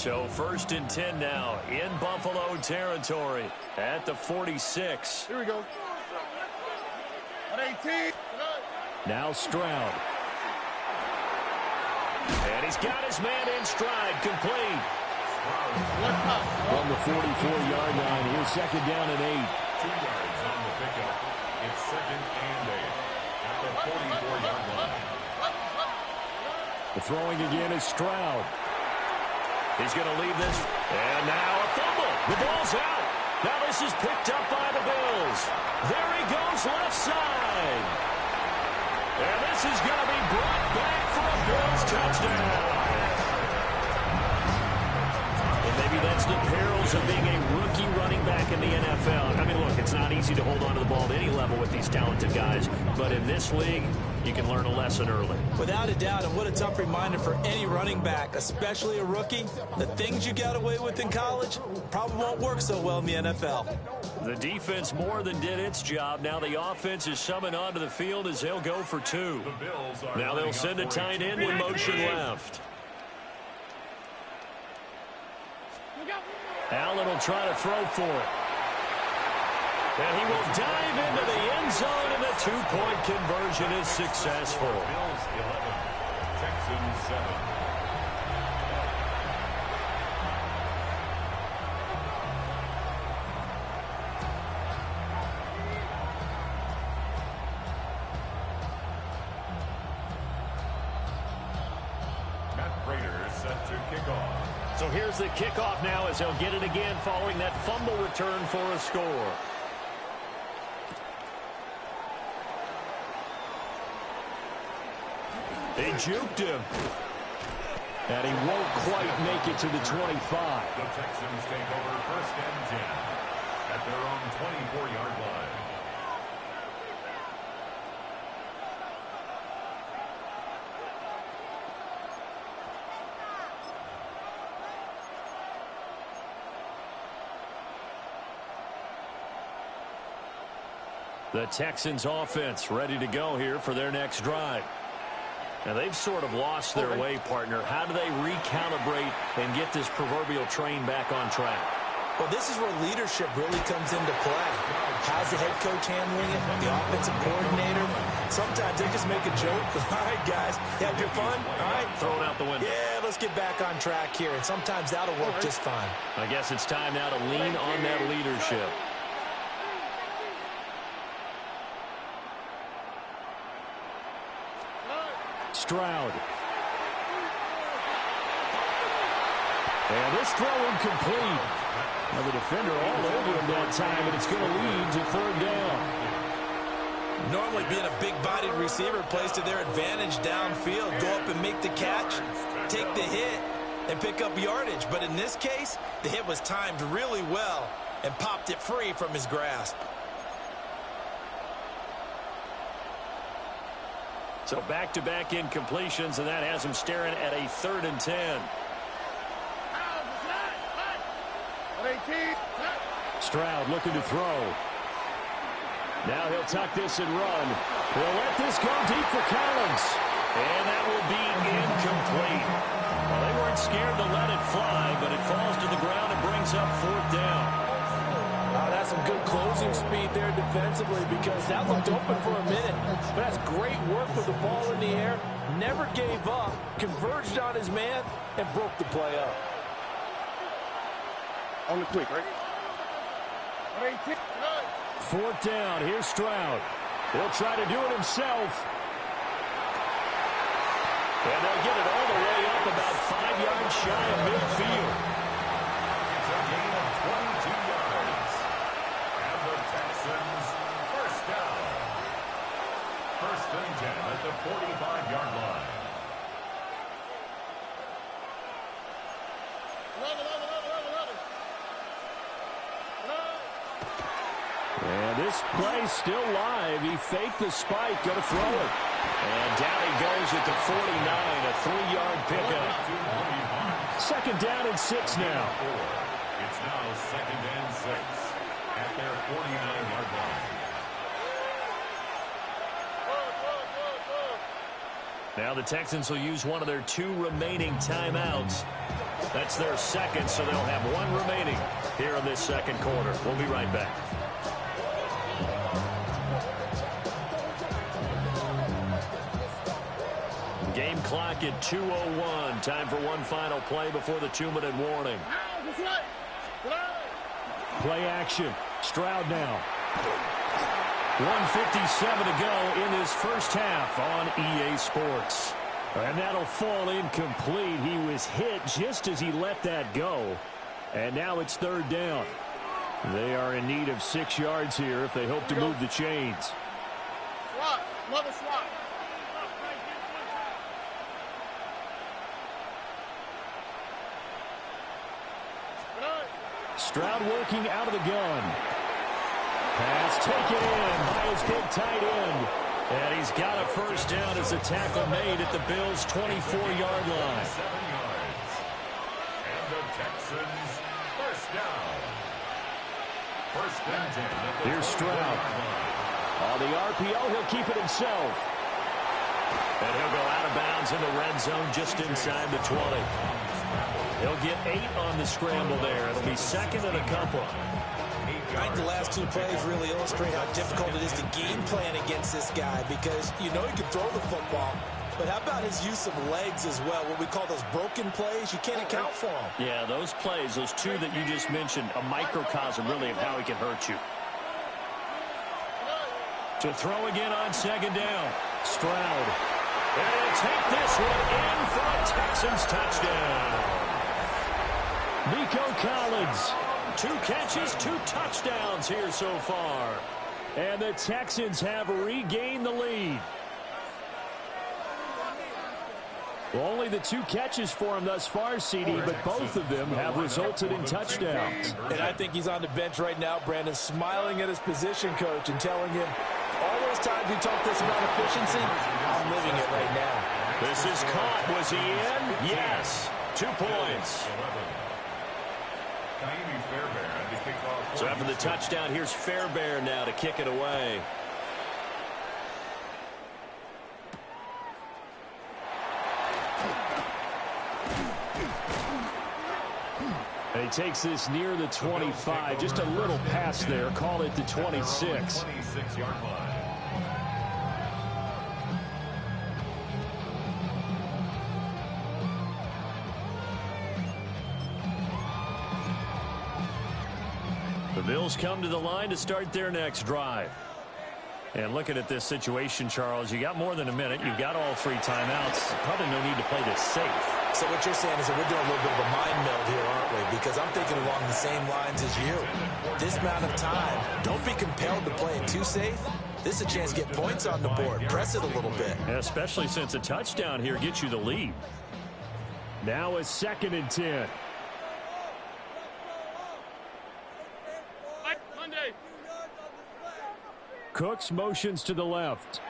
So 1st and 10 now in Buffalo territory at the 46. Here we go. 118. Now Stroud. And he's got his man in stride, complete. From the 44-yard line, here's 2nd down and 8. 2 yards on the pickup. It's 2nd and 8 at the 44-yard line. The throwing again is Stroud. He's going to leave this. And now a fumble. The ball's out. Now this is picked up by the Bills. There he goes left side. And this is going to be brought back for a Bills touchdown. And maybe that's the perils of being a rookie running back in the NFL. I mean, look, it's not easy to hold on to the ball at any level with these talented guys. But in this league, you can learn a lesson early. Without a doubt, and what a tough reminder for any running back, especially a rookie. The things you got away with in college probably won't work so well in the NFL. The defense more than did its job. Now the offense is summoned onto the field as they'll go for 2. Now they'll send a tight end with motion left. Allen will try to throw for it. And he will dive into the end zone, and the 2-point conversion is successful. Bills 11, Texans 7. Matt Prater set to kick off. So here's the kickoff now as they'll get it again following that fumble return for a score. They juked him. And he won't quite make it to the 25. The Texans take over 1st and 10 at their own 24-yard line. The Texans offense ready to go here for their next drive. Now, they've sort of lost their way, partner. How do they recalibrate and get this proverbial train back on track? Well, this is where leadership really comes into play. How's the head coach handling it? The offensive coordinator? Sometimes they just make a joke. All right, guys, you had your fun? All right. Throw it out the window. Yeah, let's get back on track here. And sometimes that'll work just fine. I guess it's time now to lean on that leadership. Stroud. And this throw incomplete. Now the defender all over him that time, and it's going to lead to 3rd down. Normally being a big-bodied receiver plays to their advantage downfield. Go up and make the catch, take the hit, and pick up yardage. But in this case, the hit was timed really well and popped it free from his grasp. So back-to-back incompletions, and that has him staring at a 3rd and 10. Stroud looking to throw. Now he'll tuck this and run. He'll let this go deep for Collins. And that will be incomplete. Well, they weren't scared to let it fly, but it falls to the ground and brings up 4th down. That's some good closing speed there defensively, because that looked open for a minute. But that's great work with the ball in the air. Never gave up, converged on his man, and broke the play up. On the quick, right? 4th down. Here's Stroud. He'll try to do it himself. And they'll get it all the way up about 5 yards shy of midfield. It's a gain of 22 yards. And the Texans, 1st down. 1st and 10 at the 45-yard line. And this play's still live. He faked the spike, going to throw it. And down he goes at the 49, a 3-yard pickup. 2nd down and 6 now. It's now 2nd and 6 at their 49-yard line. Now the Texans will use one of their 2 remaining timeouts. That's their second, so they'll have one remaining here in this second quarter. We'll be right back. Game clock at 2:01. Time for one final play before the 2-minute warning. Play action. Stroud now. 1:57 to go in this first half on EA Sports. And that'll fall incomplete. He was hit just as he let that go. And now it's third down. They are in need of 6 yards here if they hope to move the chains. Swat. Another swat. Stroud working out of the gun. Pass taken in by his big tight end. And he's got a first down as a tackle made at the Bills' 24-yard line. 7 yards. And the Texans first down. First and 10 at the Here's Stroud. On the RPO, he'll keep it himself. And he'll go out of bounds in the red zone just inside the 20. He'll get 8 on the scramble there. It'll be second and a couple. I think the last 2 plays really illustrate how difficult it is to game plan against this guy because you know he can throw the football. But how about his use of legs as well? What we call those broken plays, you can't account for them. Yeah, those plays, those 2 that you just mentioned, a microcosm really of how he can hurt you. To throw again on second down. Stroud. And he'll take this one in for a Texans touchdown. Nico Collins. 2 catches, 2 touchdowns here so far. And the Texans have regained the lead. Well, only the 2 catches for him thus far, CD, but both of them have resulted in touchdowns. And I think he's on the bench right now, Brandon, smiling at his position coach and telling him, all those times you talk this about efficiency, I'm living it right now. This is caught. Was he in? Yes. 2 points. So after the touchdown, here's Fairbairn now to kick it away. And he takes this near the 25. Just a little pass there. Call it the 26. 26-yard line. The Bills come to the line to start their next drive. And looking at this situation, Charles, you got more than a minute. You've got all 3 timeouts. Probably no need to play this safe. So what you're saying is that we're doing a little bit of a mind meld here, aren't we? Because I'm thinking along the same lines as you. This amount of time, don't be compelled to play it too safe. This is a chance to get points on the board. Press it a little bit. Especially since a touchdown here gets you the lead. Now a second and 10. Cooks motions to the left.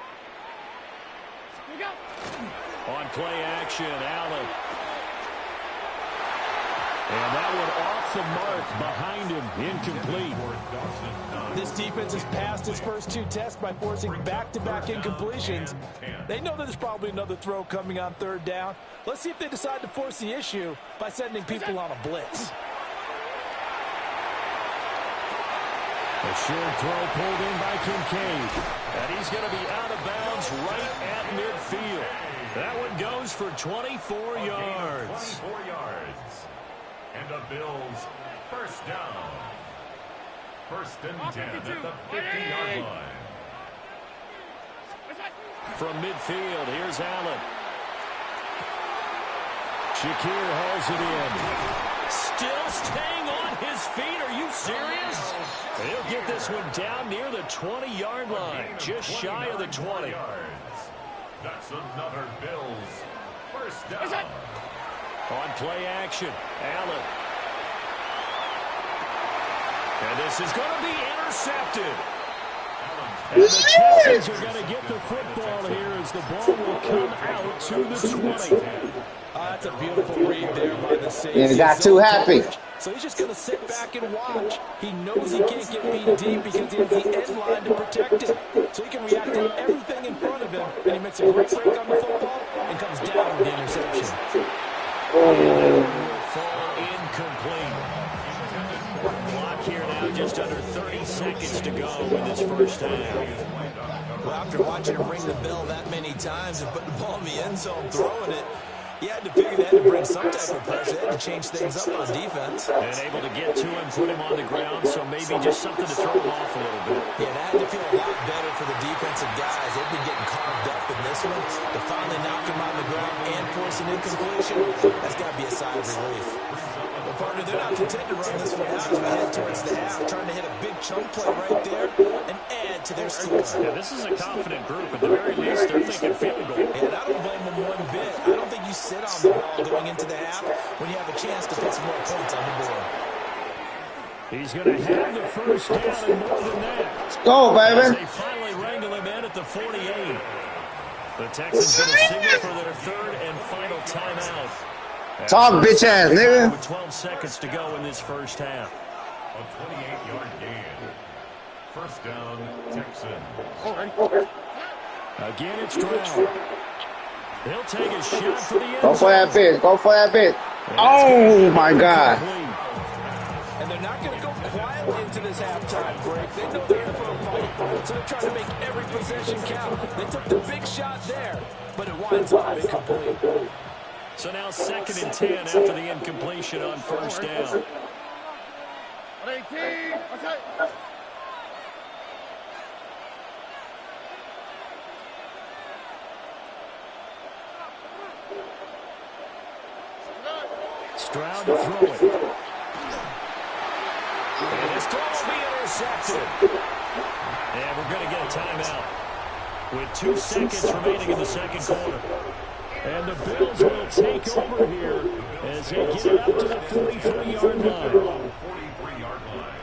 On play action, Allen. And that one off the mark behind him, incomplete. This defense has passed its first 2 tests by forcing back-to-back incompletions. They know that there's probably another throw coming on third down. Let's see if they decide to force the issue by sending people on a blitz. A short throw pulled in by Kincaid. And he's going to be out of bounds right at midfield. That one goes for 24 yards. 24 yards. And the Bills first down. First and 10 at the 50-yard line. From midfield, here's Allen. Shakir hauls it in. Still staying on his feet. Are you serious? He'll get this one down near the 20-yard line. Just shy of the 20. That's another Bills first down. On play action, Allen. And this is going to be intercepted. And the Texans are going to get the football here as the ball will come out to the 20. That's a beautiful read there by the safety. And he got too happy. So he's just going to sit back and watch. He knows he can't get beat deep because he has the end line to protect him. So he can react to everything in front of him. And he makes a great break on the football and comes down with the interception. Fall incomplete. Clock here now, just under 30 seconds to go in this first half. Well, after watching him ring the bell that many times and put the ball in the end zone, throwing it, you had to figure they had to bring some type of pressure. They had to change things up on defense. And able to get to him, put him on the ground, so maybe just something to throw him off a little bit. Yeah, that had to feel a lot better for the defensive guys. They've been getting carved up in this one. To finally knock him on the ground and force an incompletion, that's got to be a sigh of relief. But, partner, they're not content to run this one out as we head towards the half, trying to hit a big chunk play right there and add to their score. Yeah, this is a confident group. At the very least, they're thinking field goal. And I don't blame them one bit. I don't think you sit on the ball going into the half when you have a chance to put some more points on the board. He's going to have the first down and more than that. Let's go, baby. As they finally wrangle him in at the 48. The Texans going to signal for their third and final timeout. Talk, bitch ass nigga. With 12 seconds to go in this first half. A 28-yard gain. First down, Texans. Again, it's Stroud. He'll take a shot for the end Go for that bitch. Go for that bitch. Oh, my God. And they're not going to go quietly into this halftime break. They know they're in for a fight, so they're trying to make every possession count. They took the big shot there, but it winds up incomplete. So now 2nd and 10 after the incompletion on first down. 18. Okay. Stroud to throw it. And his throw will be intercepted. And we're going to get a timeout with 2 seconds remaining in the second quarter. And the Bills will take over here as they get it up to the 43-yard line. 43-yard line.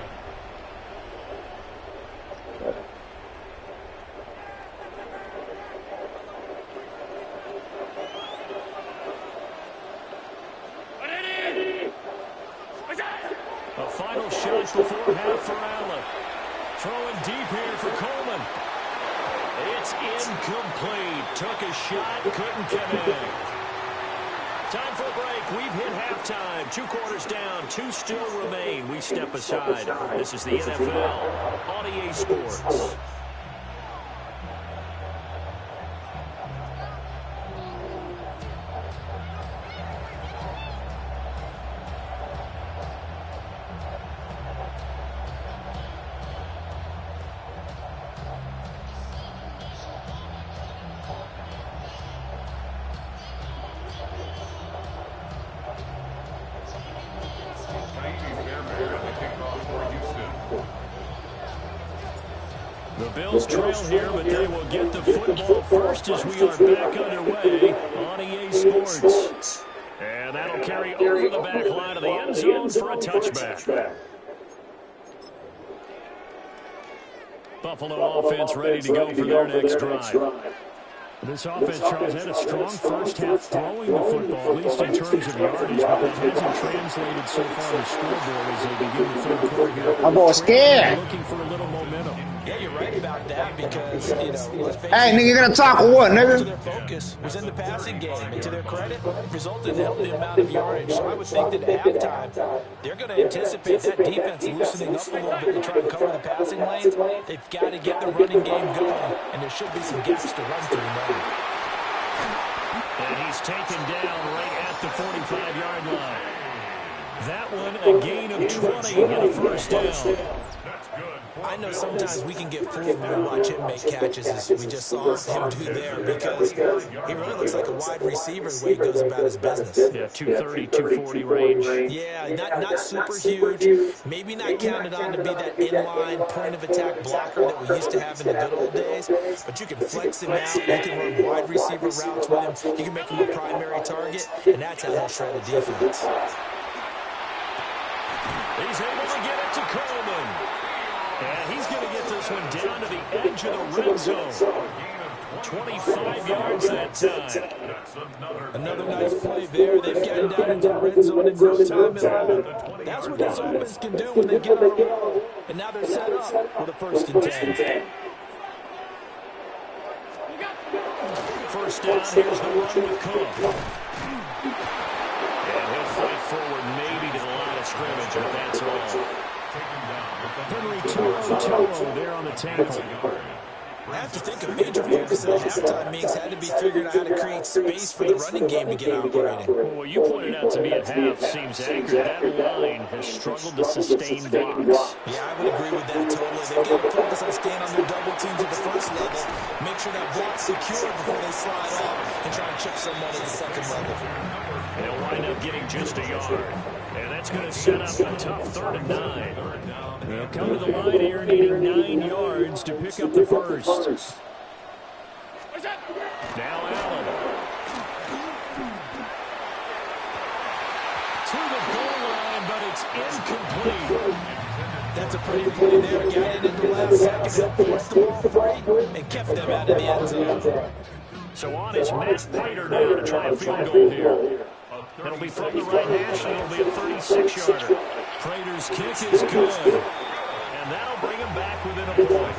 A final shot before half for Allen. Throwing deep here for Coleman. It's incomplete. Took a shot, couldn't connect. Time for a break. We've hit halftime. 2 quarters down, 2 still remain. We step aside. This is the NFL on EA Sports. The Bills trail here, but they will get the football first as we are back underway on EA Sports. And that'll carry over the back line of the end zone for a touchback. Buffalo offense ready to go for their next drive. This offense, Charles, had a strong first half throwing the football, at least in terms of yardage, but that hasn't translated so far to scoreboard as they begin the third quarter here. I'm all scared. Looking for a little momentum. Yeah, you're right about that because, you know, let's face it, Hey, nigga, you gonna talk or what, nigga? their focus was in the passing game, and to their credit, resulted in a healthy amount of yardage. So I would think that at halftime, they're going to anticipate that defense loosening up a little bit to try and cover the passing lanes. They've got to get the running game going, and there should be some gaps to run through now. And he's taken down right at the 45-yard line. That one, a gain of 20 and a first down. I know sometimes we can get fooled when we watch him make catches, as we just saw him do there, because he really looks like a wide receiver the way he goes about his business. Yeah, 230, 240 range. Yeah, not super huge, maybe not counted on to be that inline point-of-attack blocker that we used to have in the good old days, but you can flex him out, you can run wide receiver routes with him, you can make him a primary target, and that's how he'll shred a defense. He's able to get it to Coleman. And he's going to get this one down to the edge of the red zone. 25 yards that time. Another nice play there. They've gotten down into the red zone in no time at all. That's what this offense can do when they get on a roll. And now they're set up with a 1st and 10. First down, here's the run with Cook. And he'll fight forward maybe to the line damage, but that's all. Henry To'o there on the tackle. I have to think a major focus in the halftime mix had to be figuring out how to create space for the running game to get operating. Well, what you pointed out to me at half seems accurate. That line has struggled to sustain blocks. Yeah, I would agree with that totally. They've got to focus on staying on their double teams at the first level, make sure that block's secure before they slide off and try and chip someone at the second level. And they'll wind up getting just a yard. And that's going to set up a tough 3rd and 9. They'll come to the line here needing 9 yards to pick up the first. Now Allen. To the goal line, but it's incomplete. That's a pretty play there. Got it in the last second, forced the ball free, and kept them out of the end zone. So on is Matt Prater now to try a field goal here. It'll be from the right hash, and it'll be a 36-yarder. Prater's kick is good. And that'll bring him back within a point.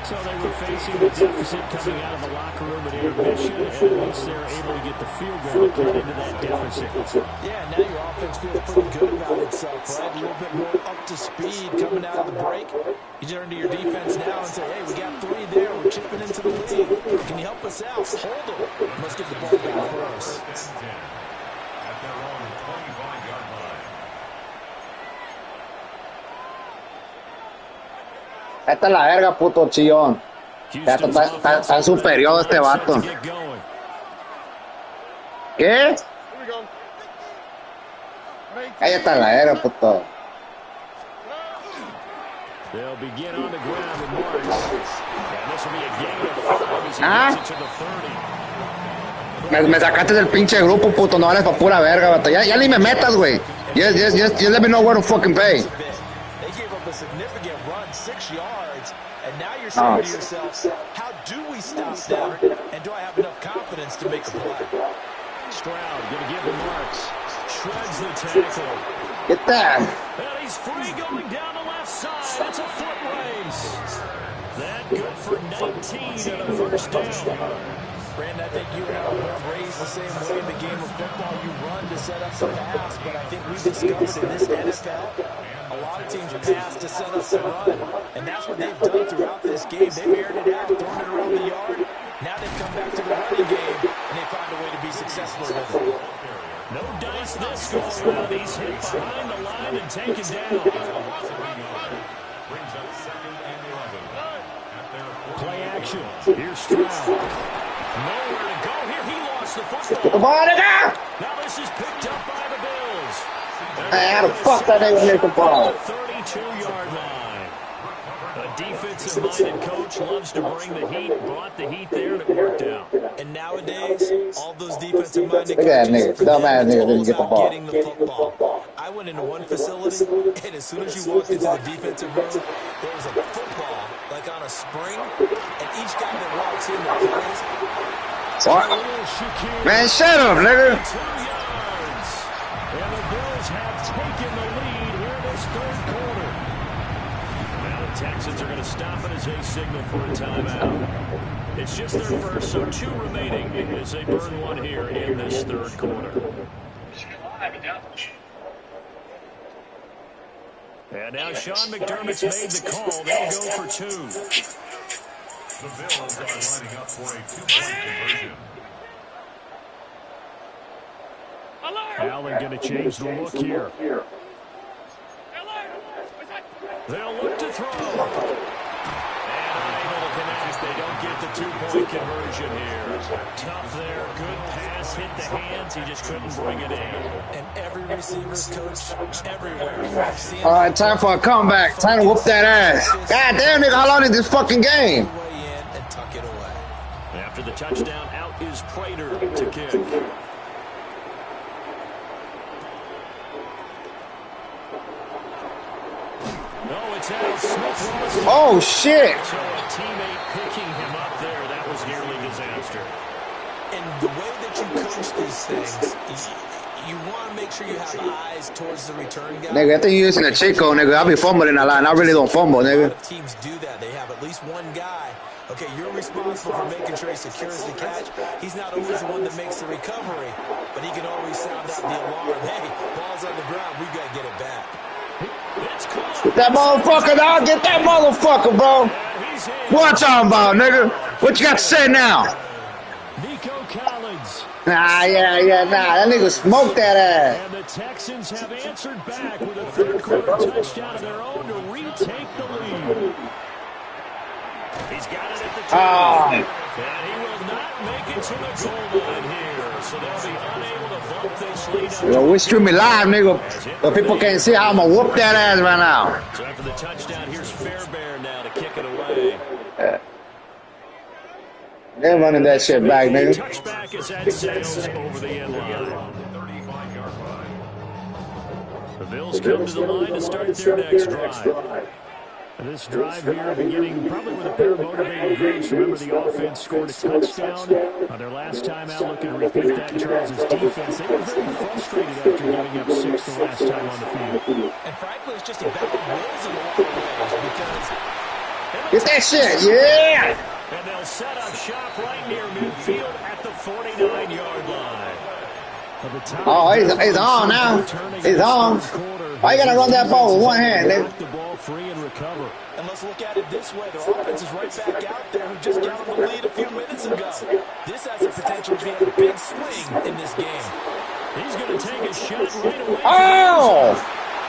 So they were facing the deficit coming out of the locker room at intermission, and at least they're able to get the field goal to cut into that deficit. Yeah, now your offense feels pretty good about itself, right? A little bit more up to speed coming out of the break. You turn to your defense now and say, hey, we got 3 there. We're chipping into the lead. Can you help us out? Hold them. Let's get the ball back for us. At their own 25-yard line. Esta es la verga, puto chillón. Ya está superior este vato. ¿Qué? Cállate a la verga, puto. They'll begin on the ground with Marks. And this will be a gain of 5 as he gets it to the 30. Me sacaste del pinche grupo, puto. No vales pa' pura verga, vato. Ya ni me metas, güey. Just let me know where to fucking pay. They gave up a significant run, 6 yards, and now you're saying to yourself, how do we stop them, and do I have enough confidence to make a play? Stroud going to give the Marks. Shreds the tackle. Get that. And he's free going down the left side. It's a foot race. That good for 19 and a first down. Brandon, I think you and I were raised the same way in the game of football. You run to set up the pass, but I think we discussed in this NFL, a lot of teams pass to set up the run, and that's what they've done throughout this game. They've aired it out, thrown it around the yard. Now they've come back to the running game, and they find a way to be successful with it. No dice this go around. He's hit behind the line and taken down. Brings up 2nd and 11. At their Play action. Here's Stroud. Nowhere to go here. He lost the football. Come on, nigga! Now this is picked up by the Bills. How the fuck that nigga hit the ball? 32-yard line. A defensive-minded coach loves to bring the heat, brought the heat there, and it worked out. And nowadays, all those defensive-minded Look at that coaches, nigga. for them, Dumbass it's nigga all didn't get the about ball. getting the football. I went into one facility, and as soon as you walked into the defensive room, there was a football, like on a spring, and each guy that walks in that plays. What? Man, shut up, nigga. 2 yards. And the Bills have taken the lead here in this 3rd quarter. Now the Texans are going to stop it as they signal for a timeout. It's just their first, so 2 remaining as they burn 1 here in this 3rd quarter. And now Sean McDermott's made the call. They'll go for 2. The Bills are lining up for a 2-point conversion. Allen going to change the look here. They'll look to throw. And unable to connect. They don't get the 2-point conversion here. Tough there. Good pass. Hit the hands. He just couldn't bring it in. And every receiver's coach everywhere. All right, time for a comeback. Time to whoop that ass. God damn, nigga, how long is this fucking game? And tuck it away. After the touchdown, out is Prater to kick. No, it's out. Smith. Oh, shit. So a teammate picking him up there. That was nearly disaster. And the way that you coach these things, you want to make sure you have eyes towards the return guy. Nigga, I think you're using a Chico, nigga. I'll be fumbling a lot, and I really don't fumble, A lot nigga. of teams do that. They have at least one guy. Okay, you're responsible for making sure he secures the catch. He's not always the one that makes the recovery, but he can always sound out the alarm. Hey, ball's on the ground. We got to get it back. Get that motherfucker, dog. Get that motherfucker, bro. What you talking about, nigga? What you got to say now? Nico Collins. Nah, that nigga smoked that ass. And the Texans have answered back with a third-quarter touchdown of their own to retake the lead. He's got it at the top. And he will not make it to the goal line here. So they'll be unable to bump this lead. Yo, we streaming live, nigga. So people can't see how I'm going to whoop that ass right now. So after the touchdown, here's Fairbairn now to kick it away. They're running that shit back, nigga. Touchback as that sails over the end line. The Bills come to the line to start their next drive. This drive here beginning probably with a pair of motivating drives. Remember, the offense scored a touchdown. Their last time out, looking to repeat that. Charles' defense, they were very frustrated after giving up 6 the last time on the field. And frankly, it's just about rules in a lot of ways because... Get that shit, yeah! And they'll set up shop right near midfield at the 49-yard line. Oh, he's on now. He's on. Why you gotta run that ball with one hand, nigga? The ball free and recover. And let's look at it this way. Their offense is right back out there who just got the lead a few minutes ago. This has the potential to be a big swing in this game. He's going to take a shot right away. Oh!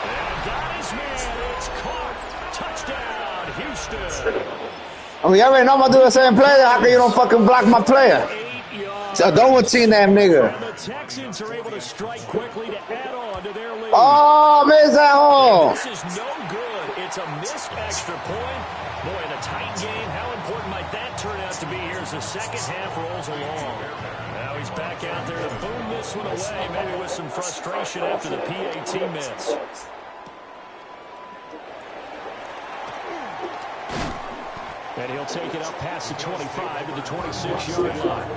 And got his man. It's caught. Touchdown, Houston. I mean, you already know I'm gonna do the same play. How come you don't fucking block my player? 8 yards. So don't team that nigga. And the Texans are able to strike quickly to add on to their lead. Oh, miss that hole. This is no good. It's a missed extra point. Boy, in a tight game, how important might that turn out to be here as the second half rolls along. Now he's back out there to boom this one away, maybe with some frustration after the PAT miss. And he'll take it up past the 25 to the 26-yard line.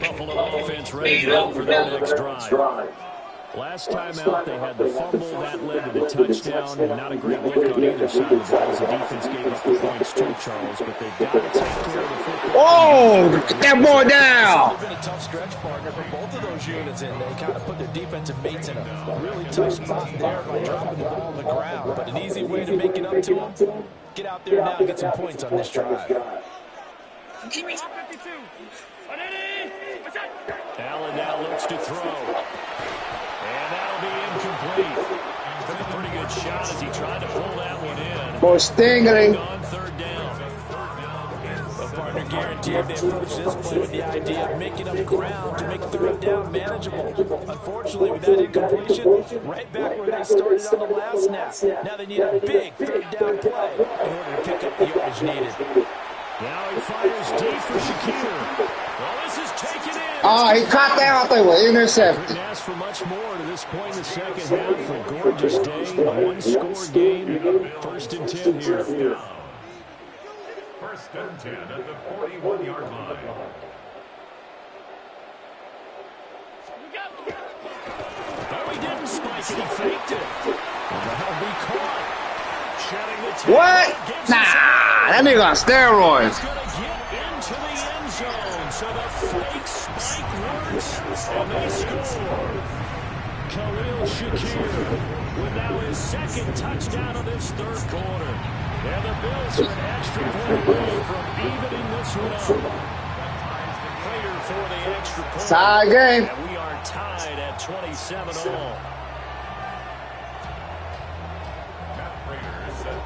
Buffalo offense ready to go for their next drive. Last time out, they had the fumble. That led to the touchdown. Not a great look on either side of the ball as the defense gave up the points too, Charles. But they've got to take care of the football. Oh, get that boy down. It's been a tough stretch, partner, for both of those units, and they kind of put their defensive mates in a really tough spot there by dropping the ball on the ground. But an easy way to make it up to them, get out there now and get some points on this drive. Allen now looks to throw. And that'll be incomplete. Took a pretty good shot as he tried to pull that one in. Boy, Stingray. On third down. The partner guaranteed they approach this play with the idea of making up ground to make third down manageable. Unfortunately, with that incompletion, right back where they started on the last snap. Now they need a big third down play in order to pick up the yardage needed. Now he fires deep for Shakir. Well, this is taken in. Oh, he caught that out there with intercepted. Couldn't ask for much more to this point in the second half. A gorgeous day, a one-score game. 1st and 10 here. 1st and 10 at the 41-yard line. Oh, he didn't spike it. He faked it. That'll be caught. Shedding the tackle. What? Gets Nah, us that nigga on steroids. He's going to get into the end zone. So the fake spike works, and they score. Khalil Shakir with now his 2nd touchdown of this 3rd quarter. And the Bills are an extra point away from evening this one up. Prater for the extra point. Side game. And we are tied at 27-all.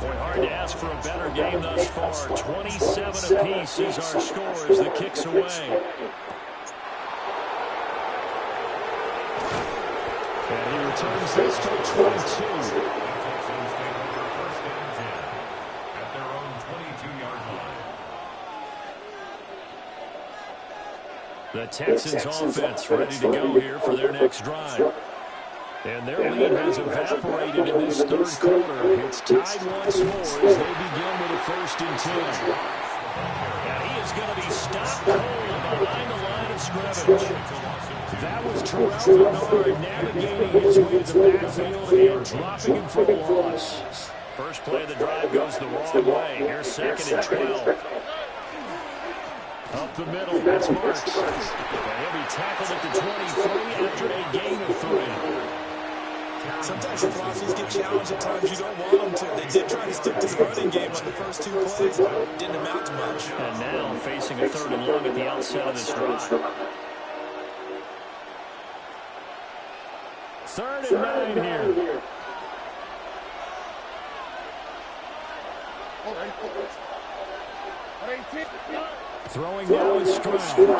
Boy, hard to ask for a better game thus far. 27 apiece is our score as the kick's away. And he returns this to 22. The Texans offense ready to go here for their next drive. And their lead has evaporated in this third quarter. It's tied once more as they begin with a 1st and 10. And he is going to be stopped cold behind the line of scrimmage. That was Terrell Bernard navigating his way to the backfield and dropping him for a loss. First play of the drive goes the wrong way. Here's 2nd and 12. Up the middle, that's Marks. And he'll be tackled at the 23 after a gain of 3. Sometimes the philosophies get challenged at times you don't want them to. They did try to stick to the running game on the first 2 plays. Didn't amount to much. And now facing a 3rd and long at the outset of this drive. 3rd and 9 here. Throwing now is Stroud. Able to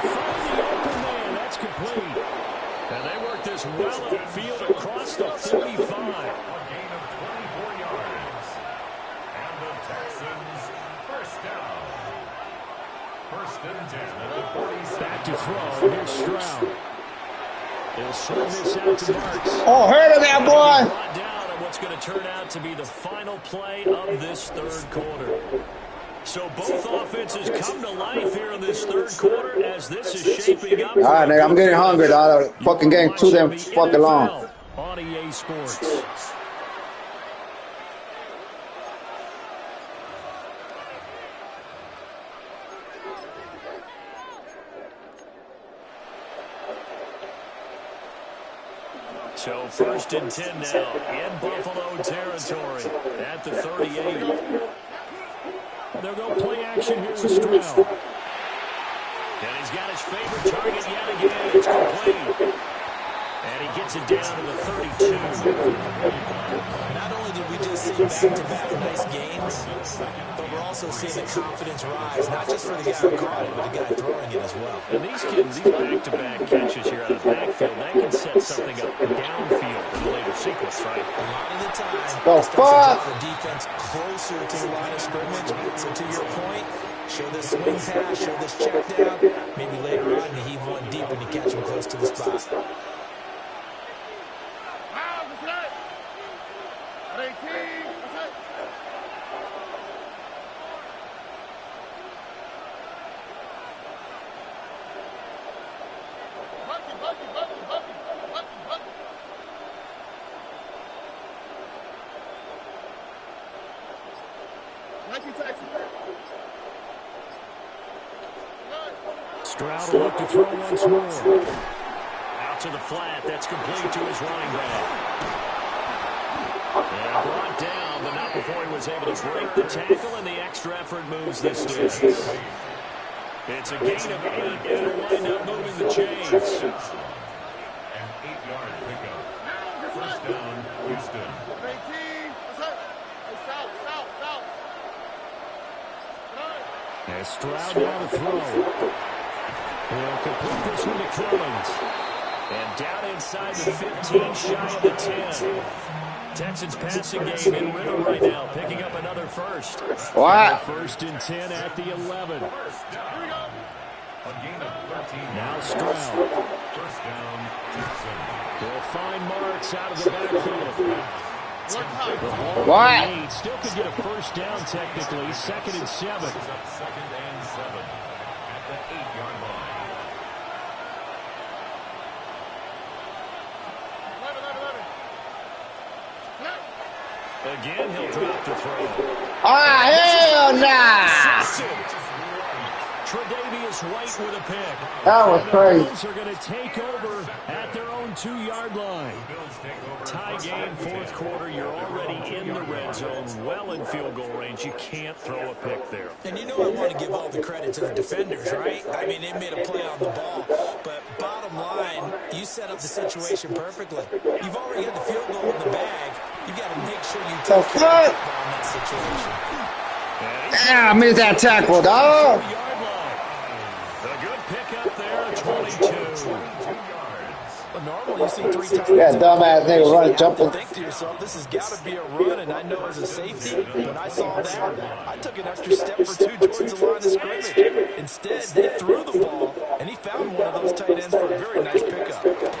find the open man. That's complete. And they work this well upfield across the 35. A gain of 24 yards. And the Texans, 1st down. 1st and 10 at the 46. Back to throw. Here's Stroud. He'll swing this out to Marks. Oh, heard of that, boy. Brought down on what's going to turn out to be the final play of this third quarter. So both offenses come to life here in this third quarter as this is shaping up. All right, nigga, I'm getting hungry, dog. Fucking game too damn fucking long. On EA Sports. So 1st and 10 now in Buffalo territory at the 38. They'll go play action here with Stroud. And he's got his favorite target yet again. It's complete. And he gets it down to the 32. Not only did we just see back-to-back nice games, but we're also seeing the confidence rise, not just for the guy who caught it, but the guy throwing it as well. And these kids, these back-to-back catches here out of the backfield, that can set something up downfield in the later sequence, right? A lot of the time, The fuck? the defense closer to the line of scrimmage. So to your point, show this swing pass, show this check down. Maybe later on you heave one deep and you catch him close to the spot. Stroud will look to throw once more. Out to the flat. That's complete to his running back. And brought down, but not before he was able to break the tackle, and the extra effort moves this distance. It's a gain of 8, and it'll wind up moving the chains. An 8-yard pickup. 1st down, Houston. And Stroud down to throw. He'll complete this one to Collins. And down inside the 15, shy of the 10. Texans passing game in rhythm right now, picking up another first. What? 1st and 10 at the 11. A gain of 13. Now Stroud. 1st down, Texans. They'll find Marks out of the backfield. What? 8 still could get a 1st down technically. 2nd and 7. Up 2nd and 7 at the 8-yard line. Again, he'll drop to throw. Ah, hell nah. Tre'Davious White with a pick. That was crazy. The Bills are going to take over at their own 2-yard line. Tie game, 4th quarter. You're already in the red zone, well in field goal range. You can't throw a pick there. And you know I want to give all the credit to the defenders, right? I mean, they made a play on the ball. But bottom line, you set up the situation perfectly. You've already got the field goal in the bag. You got to make sure you take care of the ball in that situation. Damn, I missed that tackle, dog. A good pick up there, 22. A normally you see 3 tight ends. Yeah, dumbass nigga running, You jumping. have to think to yourself, this has got to be a run, and I know as a safety, when I saw that, I took an extra step or two towards the line of scrimmage. Instead, they threw the ball, and he found one of those tight ends for a very nice pickup. Open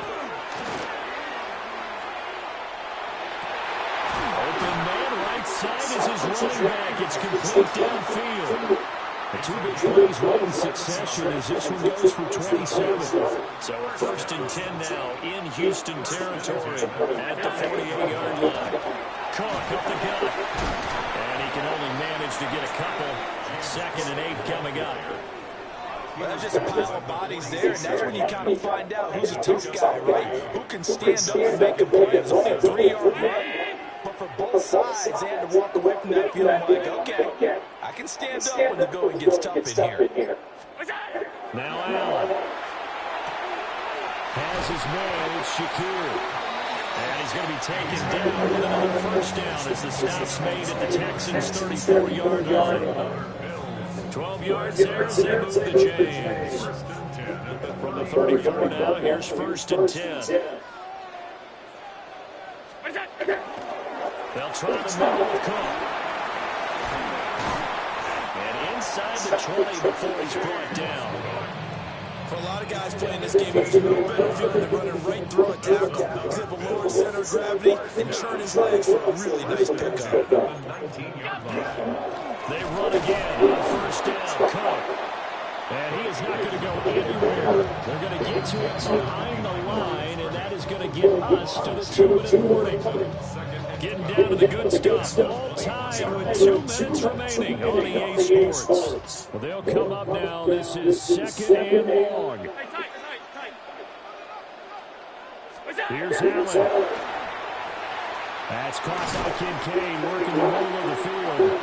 man, right side is his running back. It's complete downfield. The 2 big plays right in succession as this one goes for 27. So a 1st and 10 now in Houston territory at the 48-yard line. Cook up the gut. And he can only manage to get a couple. 2nd and 8 coming up. Well, there's just a pile of bodies there, and that's when you kind of find out who's a tough guy, right? Who can stand up and make a play. It's only a 3-yard run, but for both sides, they had to walk away from that feeling like, okay, I can stand up when the going gets tough in here. Now Allen has his man. It's Shakir. And he's going to be taken down with another 1st down as the stop's made at the Texans' 34-yard line. 12 yards there as they move the chains. From the 34 now, here's 1st and 10. They'll try the middle with Cook. And inside the 20 before he's brought down. For a lot of guys playing this game, there's no better feeling than running right through a tackle. He's able to lower center of gravity and turn his legs for a really nice pickup. They run again on 1st down. Cook. And he is not going to go anywhere. They're going to get to it behind the line, and that is going to get us to the 2-minute warning. Getting down to the good stuff. All time with 2 minutes remaining on EA Sports. Well, they'll come up now. This is 2nd and long. Here's Allen. That's caught by Kincaid working the middle of the field.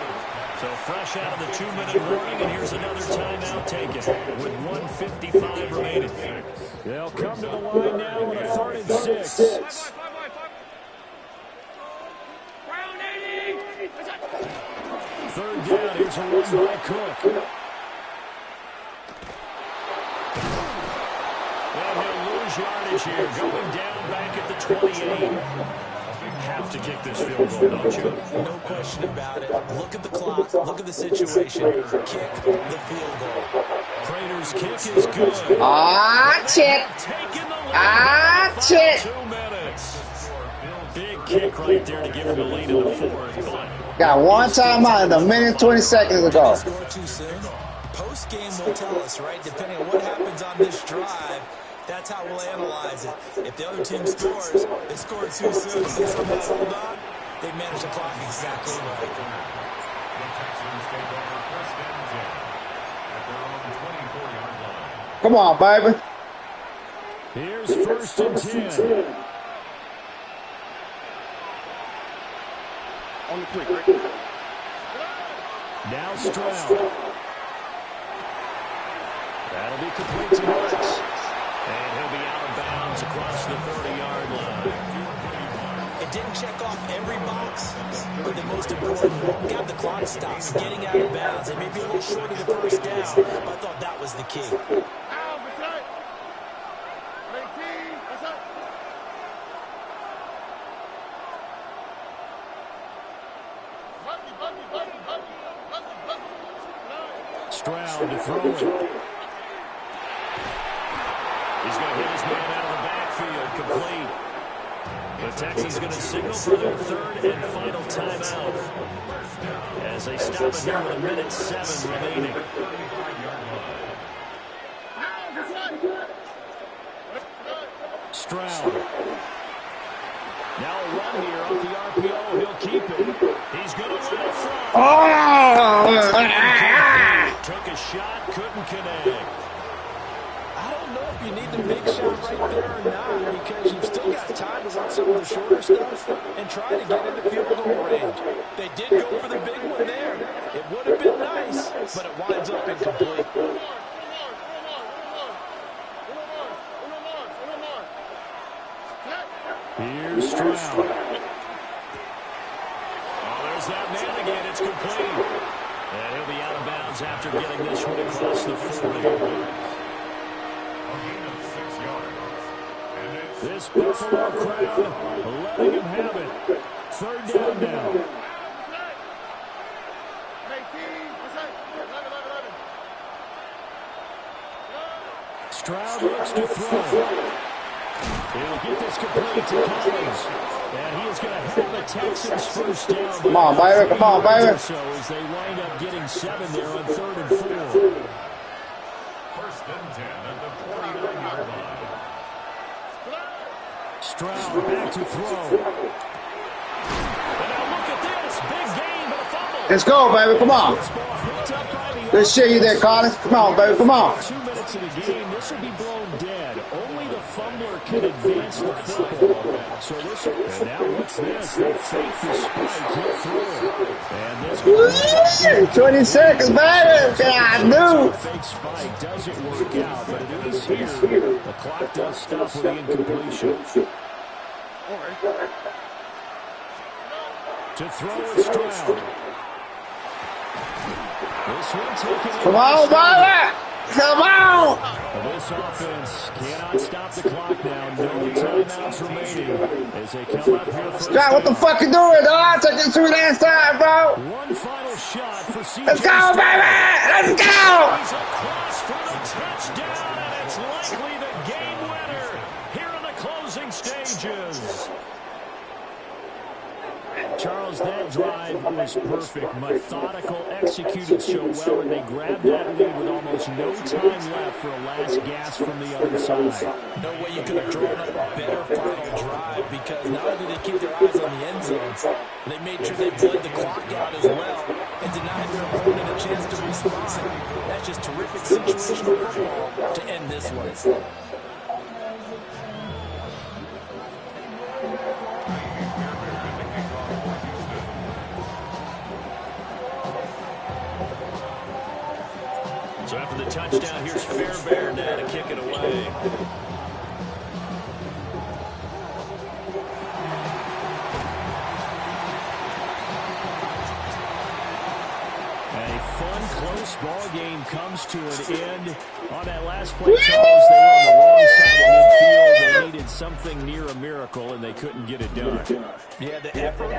So fresh out of the 2-minute warning, and here's another timeout taken with 1:55 remaining. They'll come to the line now on a 3rd and 6. Third down, here's a run by Cook. And he'll lose yardage here, going down back at the 28. Have to kick this field goal, don't you? No question about it. Look at the clock. Look at the situation. Kick the field goal. Prater's kick is good. Chip. Chip. 2 minutes. Big kick right there to give him the lead in the 4th. Got one timeout in a minute 20 seconds ago. Post game will tell us, right? Depending on what happens on this drive, that's how we'll analyze it. If the other team scores, they scored too soon. If they somehow hold on, they manage the clock exactly right. Come on, baby. Here's 1st and 10. On the quick. Now Stroud. That'll be complete to Marks. And he'll be out of bounds across the 30-yard line. It didn't check off every box, but the most important, got the clock stopped, getting out of bounds. It may be a little short of the 1st down, but I thought that was the key. Stroud to throw it. He's going to hit his man out of the backfield, complete. The Texans going to signal for their 3rd and final timeout as they stop it here with 1:07 remaining. Stroud. Now a run here off the RPO. He'll keep it. He's going to run from. Took a shot, couldn't connect. I don't know if you need the big shot right there or not, because you've still got time to run some of the shorter stuff and try to get into field goal range. They did go for the big one there. It would have been nice, but it winds up incomplete. Here's Stroud. Oh, there's that man again. It's complete. And he'll be out of bounds after getting this one across the 40. A gain of 6 yards. This Buffalo crowd letting him have it. Third down now. Stroud looks to throw. He'll get this complete to Collins. And he is going to have the Texans first down. Come on, baby. Come on, baby. So as they wind up getting 7 there on 3rd and 4. First and 10 at the 49-yard line. Stroud back to throw. And now look at this. Big gain, but a fumble. Let's go, baby. Come on. Good shit you there, Collins. Come on, baby. Come on. 2 minutes in the game. This will be blown dead. Only the fumbler can advance the football. So this, and now what's this? They fake the spike, hit through. And this 20 seconds, baby. God, no. fake spike doesn't work out, but at least here, the clock does stop with the incompletion. To throw it, Stroud. This one taken. Come on, baby. Come on. This offense cannot stop the clock now. No timeouts remaining as they come up here. Stroud, what the fuck you doing, dog? Take this sweet ass time, bro. One final shot for CJ. Let's go, baby. Let's go. He's across for the touchdown, and it's likely the game winner here in the closing stages. Charles, that drive was perfect. Methodical, executed so well, and they grabbed that lead with almost no time left for a last gasp from the other side. No way you could have drawn up a better final drive, because not only did they keep their eyes on the end zone, they made sure they bled the clock out as well and denied their opponent a chance to respond. That's just terrific situational football to end this one. So after the touchdown, here's Fairbairn now to kick it away. A fun, close ball game comes to an end. On that last play, Charles, they were on the wrong side of midfield. They needed something near a miracle, and they couldn't get it done. Yeah, the effort,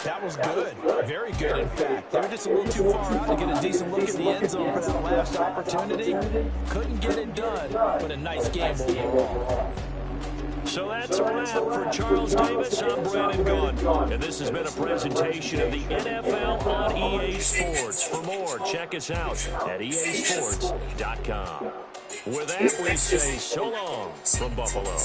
that was good. Very good, in fact. They were just a little too far out to get a decent look at the end zone for that last opportunity. Couldn't get it done, but a nice game overall. So that's a wrap for Charles Davis. I'm Brandon Gunn. And this has been a presentation of the NFL on EA Sports. For more, check us out at easports.com. With that, we say so long from Buffalo.